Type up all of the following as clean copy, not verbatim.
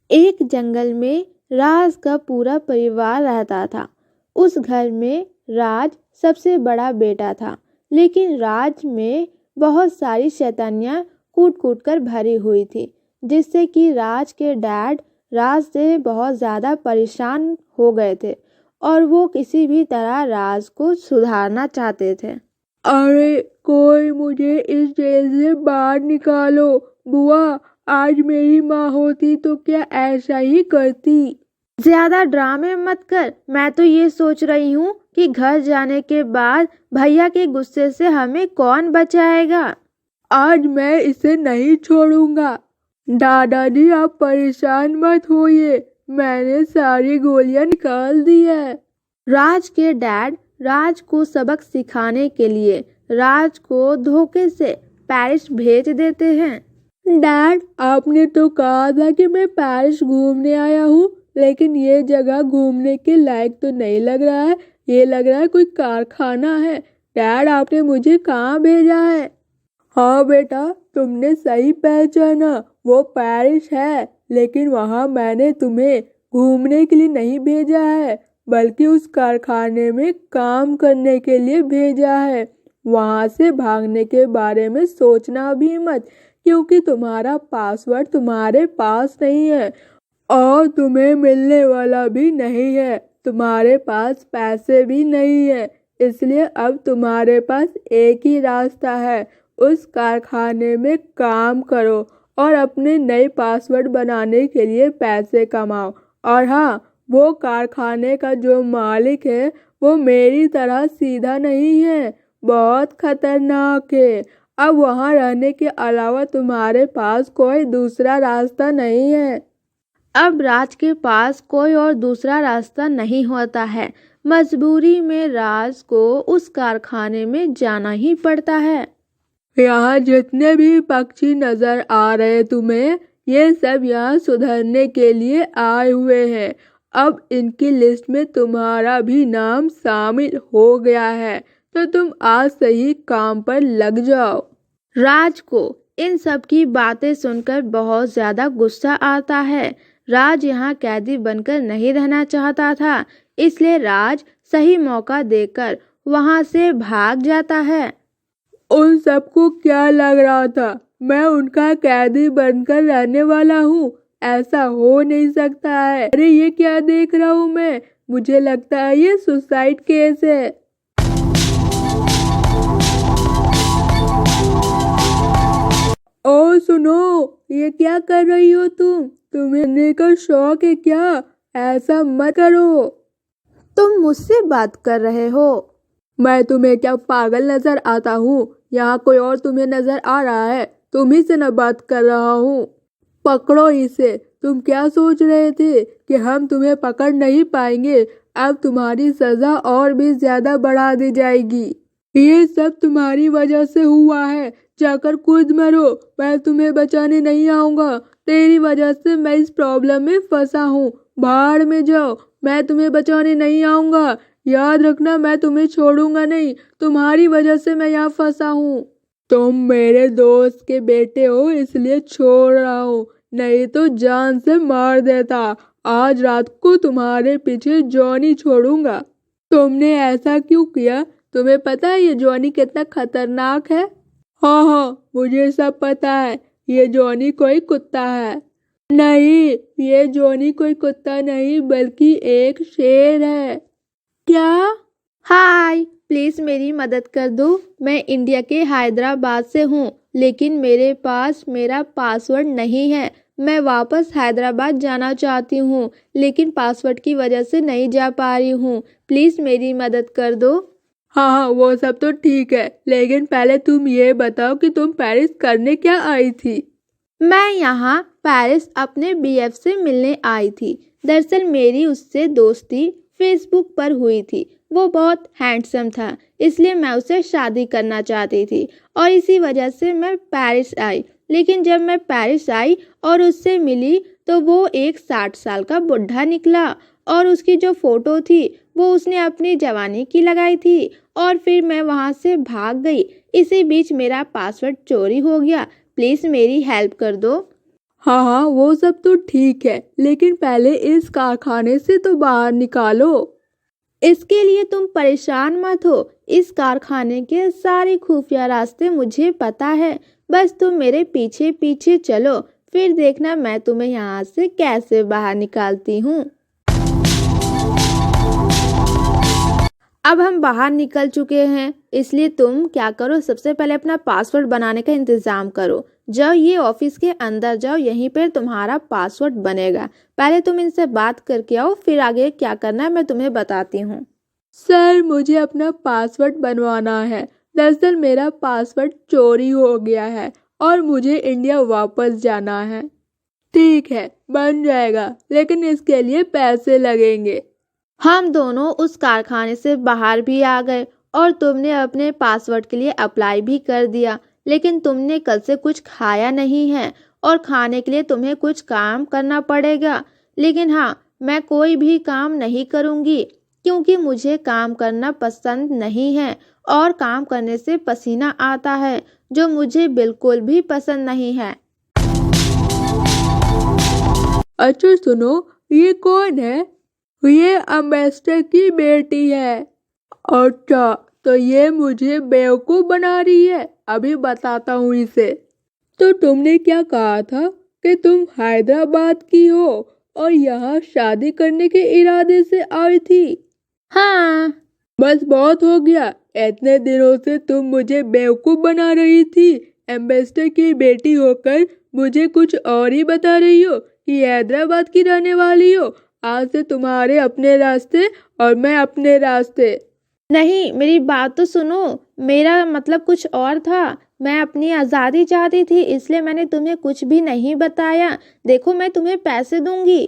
एक जंगल में राज का पूरा परिवार रहता था। उस घर में राज सबसे बड़ा बेटा था, लेकिन राज में बहुत सारी शैतानियाँ कूट कूट कर भरी हुई थी, जिससे कि राज के डैड राज से बहुत ज़्यादा परेशान हो गए थे और वो किसी भी तरह राज को सुधारना चाहते थे। अरे कोई मुझे इस जेल से बाहर निकालो। बुआ, आज मेरी माँ होती तो क्या ऐसा ही करती। ज्यादा ड्रामे मत कर। मैं तो ये सोच रही हूँ कि घर जाने के बाद भैया के गुस्से से हमें कौन बचाएगा। आज मैं इसे नहीं छोड़ूंगा। दादाजी, आप परेशान मत होइए, मैंने सारी गोलियां निकाल दी है। राज के डैड राज को सबक सिखाने के लिए राज को धोखे से पेरिस भेज देते हैं। डैड, आपने तो कहा था कि मैं पेरिस घूमने आया हूँ, लेकिन ये जगह घूमने के लायक तो नहीं लग रहा है। ये लग रहा है कोई कारखाना है। डैड, आपने मुझे कहाँ भेजा है? हाँ बेटा, तुमने सही पहचाना, वो पेरिस है, लेकिन वहाँ मैंने तुम्हें घूमने के लिए नहीं भेजा है, बल्कि उस कारखाने में काम करने के लिए भेजा है। वहाँ से भागने के बारे में सोचना भी मत, क्योंकि तुम्हारा पासवर्ड तुम्हारे पास नहीं है और तुम्हें मिलने वाला भी नहीं है। तुम्हारे पास पैसे भी नहीं है, इसलिए अब तुम्हारे पास एक ही रास्ता है। उस कारखाने में काम करो और अपने नए पासवर्ड बनाने के लिए पैसे कमाओ। और हाँ, वो कारखाने का जो मालिक है वो मेरी तरह सीधा नहीं है, बहुत खतरनाक है। अब वहाँ रहने के अलावा तुम्हारे पास कोई दूसरा रास्ता नहीं है। अब राज के पास कोई और दूसरा रास्ता नहीं होता है। मजबूरी में राज को उस कारखाने में जाना ही पड़ता है। यहाँ जितने भी पक्षी नजर आ रहे तुम्हें, ये सब यहाँ सुधरने के लिए आए हुए हैं। अब इनकी लिस्ट में तुम्हारा भी नाम शामिल हो गया है, तो तुम आज से ही काम पर लग जाओ। राज को इन सब की बातें सुनकर बहुत ज्यादा गुस्सा आता है। राज यहाँ कैदी बनकर नहीं रहना चाहता था, इसलिए राज सही मौका देकर वहाँ से भाग जाता है। उन सबको क्या लग रहा था मैं उनका कैदी बनकर रहने वाला हूँ? ऐसा हो नहीं सकता है। अरे ये क्या देख रहा हूँ मैं? मुझे लगता है ये सुसाइड केस है। ओ सुनो, ये क्या कर रही हो तुम? तुम्हें मरने का शौक है क्या? ऐसा मत करो। तुम मुझसे बात कर रहे हो? मैं तुम्हें क्या पागल नजर आता हूँ? यहाँ कोई और तुम्हें नजर आ रहा है? तुम्ही से न बात कर रहा हूँ। पकड़ो इसे। तुम क्या सोच रहे थे कि हम तुम्हें पकड़ नहीं पाएंगे? अब तुम्हारी सजा और भी ज्यादा बढ़ा दी जाएगी। ये सब तुम्हारी वजह से हुआ है। जाकर खुद मरो, मैं तुम्हें बचाने नहीं आऊंगा। तेरी वजह से मैं इस प्रॉब्लम में फंसा हूँ। भाड़ में जाओ, मैं तुम्हें बचाने नहीं आऊंगा। याद रखना, मैं तुम्हें छोड़ूंगा नहीं। तुम्हारी वजह से मैं यहाँ फंसा हूँ। तुम मेरे दोस्त के बेटे हो, इसलिए छोड़ रहा हूँ, नहीं तो जान से मार देता। आज रात को तुम्हारे पीछे जॉनी छोड़ूंगा। तुमने ऐसा क्यों किया? तुम्हें पता है ये जॉनी कितना खतरनाक है? हाँ हाँ, मुझे सब पता है। ये जॉनी कोई कुत्ता है। नहीं, ये जॉनी कोई कुत्ता नहीं, बल्कि एक शेर है। क्या? हाय, प्लीज मेरी मदद कर दो। मैं इंडिया के हैदराबाद से हूँ, लेकिन मेरे पास मेरा पासवर्ड नहीं है। मैं वापस हैदराबाद जाना चाहती हूँ, लेकिन पासवर्ड की वजह से नहीं जा पा रही हूँ। प्लीज मेरी मदद कर दो। हाँ हाँ, वो सब तो ठीक है, लेकिन पहले तुम ये बताओ कि तुम पेरिस करने क्या आई थी? मैं यहाँ पेरिस अपने बीएफ से मिलने आई थी। दरअसल मेरी उससे दोस्ती फेसबुक पर हुई थी। वो बहुत हैंडसम था, इसलिए मैं उससे शादी करना चाहती थी और इसी वजह से मैं पेरिस आई। लेकिन जब मैं पेरिस आई और उससे मिली तो वो एक 60 साल का बुढ़ा निकला और उसकी जो फोटो थी वो उसने अपनी जवानी की लगाई थी और फिर मैं वहाँ से भाग गई। इसी बीच मेरा पासवर्ड चोरी हो गया। प्लीज़ मेरी हेल्प कर दो। हाँ हाँ, वो सब तो ठीक है, लेकिन पहले इस कारखाने से तो बाहर निकालो। इसके लिए तुम परेशान मत हो, इस कारखाने के सारे खुफिया रास्ते मुझे पता है। बस तुम मेरे पीछे पीछे चलो, फिर देखना मैं तुम्हें यहाँ से कैसे बाहर निकालती हूँ। अब हम बाहर निकल चुके हैं, इसलिए तुम क्या करो, सबसे पहले अपना पासवर्ड बनाने का इंतजाम करो। जब ये ऑफिस के अंदर जाओ, यहीं पर तुम्हारा पासवर्ड बनेगा। पहले तुम इनसे बात करके आओ, फिर आगे क्या करना है मैं तुम्हें बताती हूँ। सर, मुझे अपना पासवर्ड बनवाना है। दरअसल मेरा पासवर्ड चोरी हो गया है और मुझे इंडिया वापस जाना है। ठीक है, बन जाएगा, लेकिन इसके लिए पैसे लगेंगे। हम दोनों उस कारखाने से बाहर भी आ गए और तुमने अपने पासवर्ड के लिए अप्लाई भी कर दिया, लेकिन तुमने कल से कुछ खाया नहीं है और खाने के लिए तुम्हें कुछ काम करना पड़ेगा। लेकिन हाँ, मैं कोई भी काम नहीं करूँगी क्योंकि मुझे काम करना पसंद नहीं है और काम करने से पसीना आता है, जो मुझे बिल्कुल भी पसंद नहीं है। अच्छा सुनो, ये कौन है? ये अम्बेसडर की बेटी है। अच्छा, तो ये मुझे बेवकूफ बना रही है। अभी बताता हूँ इसे। तो तुमने क्या कहा था कि तुम हैदराबाद की हो और यहाँ शादी करने के इरादे से आई थी? हाँ, बस बहुत हो गया। इतने दिनों से तुम मुझे बेवकूफ बना रही थी। एम्बेसडर की बेटी होकर मुझे कुछ और ही बता रही हो कि हैदराबाद की रहने वाली हो। आज से तुम्हारे अपने रास्ते और मैं अपने रास्ते। नहीं, मेरी बात तो सुनो। मेरा मतलब कुछ और था। मैं अपनी आज़ादी चाहती थी, इसलिए मैंने तुम्हें कुछ भी नहीं बताया। देखो, मैं तुम्हें पैसे दूंगी।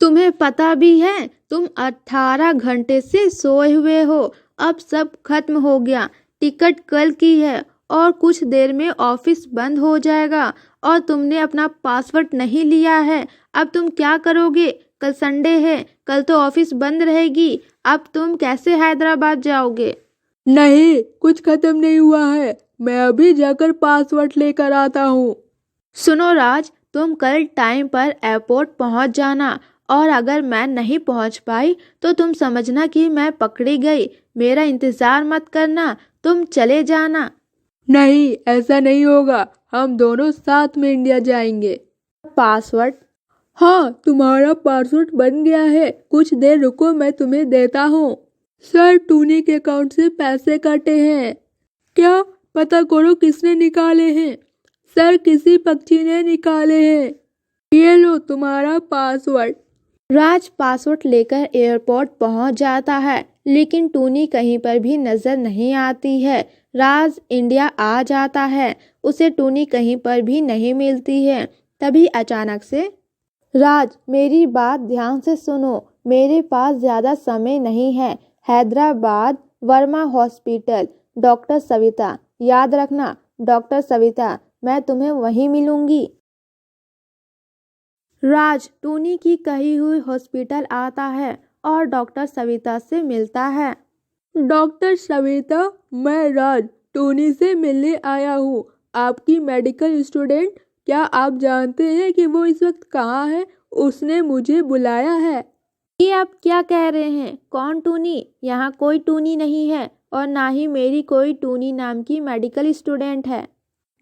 तुम्हें पता भी है, तुम 18 घंटे से सोए हुए हो। अब सब खत्म हो गया। टिकट कल की है और कुछ देर में ऑफिस बंद हो जाएगा और तुमने अपना पासवर्ड नहीं लिया है। अब तुम क्या करोगे? कल संडे है, कल तो ऑफिस बंद रहेगी। अब तुम कैसे हैदराबाद जाओगे? नहीं, कुछ खत्म नहीं हुआ है। मैं अभी जाकर पासवर्ड लेकर आता हूँ। सुनो राज, तुम कल टाइम पर एयरपोर्ट पहुंच जाना और अगर मैं नहीं पहुंच पाई तो तुम समझना कि मैं पकड़ी गई। मेरा इंतजार मत करना, तुम चले जाना। नहीं, ऐसा नहीं होगा। हम दोनों साथ में इंडिया जाएंगे। पासवर्ड? हाँ, तुम्हारा पासवर्ड बन गया है। कुछ देर रुको, मैं तुम्हें देता हूँ। सर, टूनी के अकाउंट से पैसे कटे हैं। क्या? पता करो किसने निकाले हैं। सर, किसी पक्षी ने निकाले हैं। ये लो तुम्हारा पासवर्ड। राज पासवर्ड लेकर एयरपोर्ट पहुंच जाता है, लेकिन टूनी कहीं पर भी नजर नहीं आती है। राज इंडिया आ जाता है, उसे टूनी कहीं पर भी नहीं मिलती है। तभी अचानक से, राज मेरी बात ध्यान से सुनो, मेरे पास ज़्यादा समय नहीं है। हैदराबाद, वर्मा हॉस्पिटल, डॉक्टर सविता, याद रखना डॉक्टर सविता, मैं तुम्हें वहीं मिलूंगी। राज टूनी की कही हुई हॉस्पिटल आता है और डॉक्टर सविता से मिलता है। डॉक्टर सविता, मैं राज टूनी से मिलने आया हूँ, आपकी मेडिकल स्टूडेंट। क्या आप जानते हैं कि वो इस वक्त कहाँ है? उसने मुझे बुलाया है। ये आप क्या कह रहे हैं? कौन टूनी? यहाँ कोई टूनी नहीं है और ना ही मेरी कोई टूनी नाम की मेडिकल स्टूडेंट है।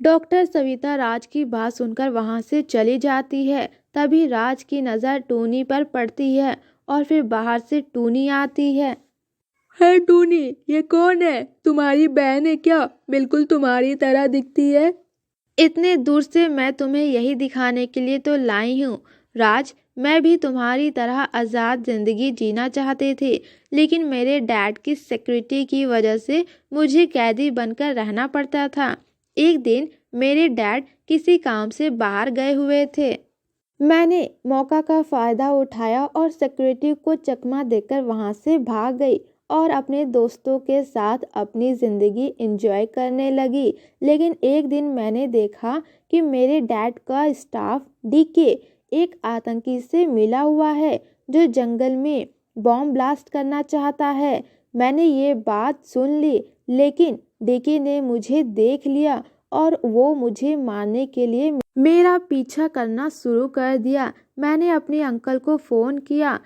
डॉक्टर सविता राज की बात सुनकर वहाँ से चली जाती है। तभी राज की नज़र टूनी पर पड़ती है और फिर बाहर से टूनी आती है। है टूनी, ये कौन है? तुम्हारी बहन है क्या? बिल्कुल तुम्हारी तरह दिखती है। इतने दूर से मैं तुम्हें यही दिखाने के लिए तो लाई हूँ। राज, मैं भी तुम्हारी तरह आज़ाद ज़िंदगी जीना चाहती थी, लेकिन मेरे डैड की सिक्योरिटी की वजह से मुझे कैदी बनकर रहना पड़ता था। एक दिन मेरे डैड किसी काम से बाहर गए हुए थे। मैंने मौका का फ़ायदा उठाया और सिक्योरिटी को चकमा देकर वहाँ से भाग गई और अपने दोस्तों के साथ अपनी ज़िंदगी एंजॉय करने लगी। लेकिन एक दिन मैंने देखा कि मेरे डैड का स्टाफ डीके एक आतंकी से मिला हुआ है जो जंगल में बॉम्ब ब्लास्ट करना चाहता है। मैंने ये बात सुन ली, लेकिन डीके ने मुझे देख लिया और वो मुझे मारने के लिए मेरा पीछा करना शुरू कर दिया। मैंने अपने अंकल को फ़ोन किया।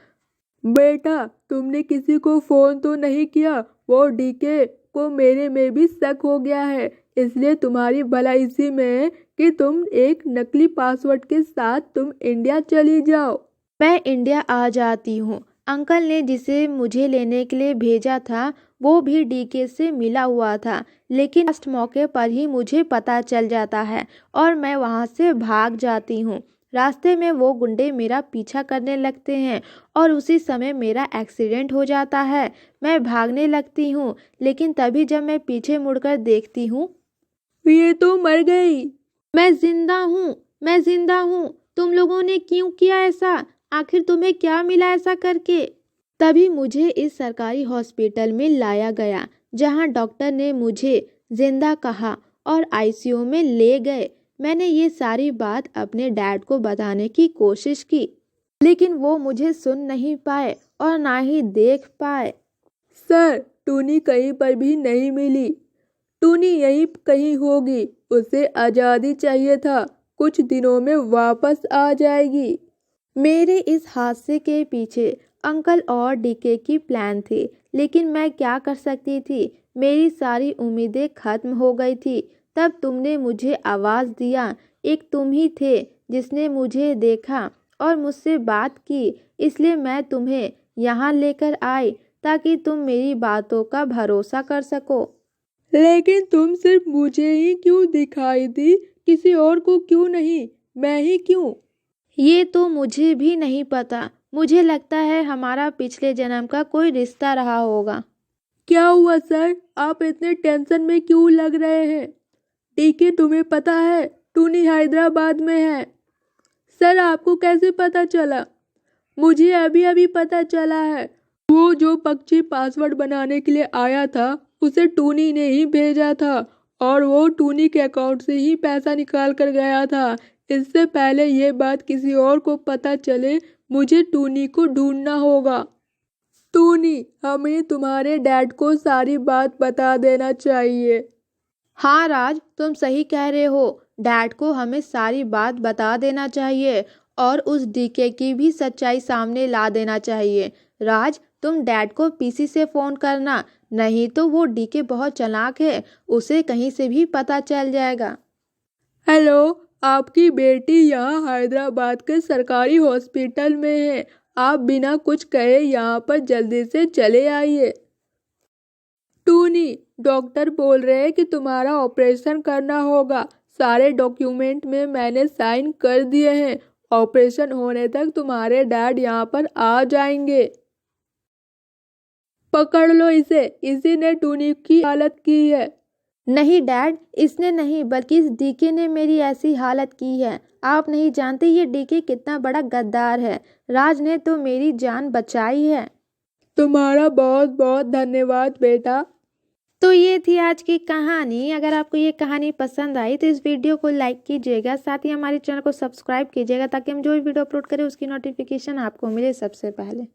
बेटा, तुमने किसी को फ़ोन तो नहीं किया? वो डीके को मेरे में भी शक हो गया है, इसलिए तुम्हारी भलाई इसी में है कि तुम एक नकली पासवर्ड के साथ तुम इंडिया चली जाओ। मैं इंडिया आ जाती हूँ। अंकल ने जिसे मुझे लेने के लिए भेजा था वो भी डीके से मिला हुआ था, लेकिन लास्ट मौके पर ही मुझे पता चल जाता है और मैं वहाँ से भाग जाती हूँ। रास्ते में वो गुंडे मेरा पीछा करने लगते हैं और उसी समय मेरा एक्सीडेंट हो जाता है। मैं भागने लगती हूँ, लेकिन तभी जब मैं पीछे मुड़कर देखती हूँ, ये तो मर गई। मैं जिंदा हूँ, मैं जिंदा हूँ। तुम लोगों ने क्यों किया ऐसा? आखिर तुम्हें क्या मिला ऐसा करके? तभी मुझे इस सरकारी हॉस्पिटल में लाया गया, जहाँ डॉक्टर ने मुझे जिंदा कहा और आईसीयू में ले गए। मैंने ये सारी बात अपने डैड को बताने की कोशिश की, लेकिन वो मुझे सुन नहीं पाए और ना ही देख पाए। सर, टूनी कहीं पर भी नहीं मिली। टूनी यहीं कहीं होगी। उसे आज़ादी चाहिए था, कुछ दिनों में वापस आ जाएगी। मेरे इस हादसे के पीछे अंकल और डीके की प्लान थी, लेकिन मैं क्या कर सकती थी? मेरी सारी उम्मीदें खत्म हो गई थी। तब तुमने मुझे आवाज़ दिया। एक तुम ही थे जिसने मुझे देखा और मुझसे बात की, इसलिए मैं तुम्हें यहाँ लेकर आई ताकि तुम मेरी बातों का भरोसा कर सको। लेकिन तुम सिर्फ मुझे ही क्यों दिखाई दी? किसी और को क्यों नहीं? मैं ही क्यों? ये तो मुझे भी नहीं पता। मुझे लगता है हमारा पिछले जन्म का कोई रिश्ता रहा होगा। क्या हुआ सर? आप इतने टेंशन में क्यों लग रहे हैं? डीके, तुम्हें पता है टूनी हैदराबाद में है। सर, आपको कैसे पता चला? मुझे अभी अभी पता चला है। वो जो पक्षी पासवर्ड बनाने के लिए आया था उसे टूनी ने ही भेजा था और वो टूनी के अकाउंट से ही पैसा निकाल कर गया था। इससे पहले ये बात किसी और को पता चले, मुझे टूनी को ढूंढना होगा। टूनी, हमें तुम्हारे डैड को सारी बात बता देना चाहिए। हाँ राज, तुम सही कह रहे हो। डैड को हमें सारी बात बता देना चाहिए और उस डीके की भी सच्चाई सामने ला देना चाहिए। राज, तुम डैड को पीसी से फ़ोन करना, नहीं तो वो डीके बहुत चालाक है, उसे कहीं से भी पता चल जाएगा। हेलो, आपकी बेटी यहाँ हैदराबाद के सरकारी हॉस्पिटल में है। आप बिना कुछ कहे यहाँ पर जल्दी से चले आइए। टूनी, डॉक्टर बोल रहे हैं कि तुम्हारा ऑपरेशन करना होगा। सारे डॉक्यूमेंट में मैंने साइन कर दिए हैं। ऑपरेशन होने तक तुम्हारे डैड यहाँ पर आ जाएंगे। पकड़ लो इसे, इसी ने टूनी की हालत की है। नहीं डैड, इसने नहीं बल्कि इस डीके ने मेरी ऐसी हालत की है। आप नहीं जानते ये डीके कितना बड़ा गद्दार है। राज ने तो मेरी जान बचाई है। तुम्हारा बहुत बहुत धन्यवाद बेटा। तो ये थी आज की कहानी। अगर आपको ये कहानी पसंद आई तो इस वीडियो को लाइक कीजिएगा, साथ ही हमारे चैनल को सब्सक्राइब कीजिएगा ताकि हम जो भी वीडियो अपलोड करें उसकी नोटिफिकेशन आपको मिले सबसे पहले।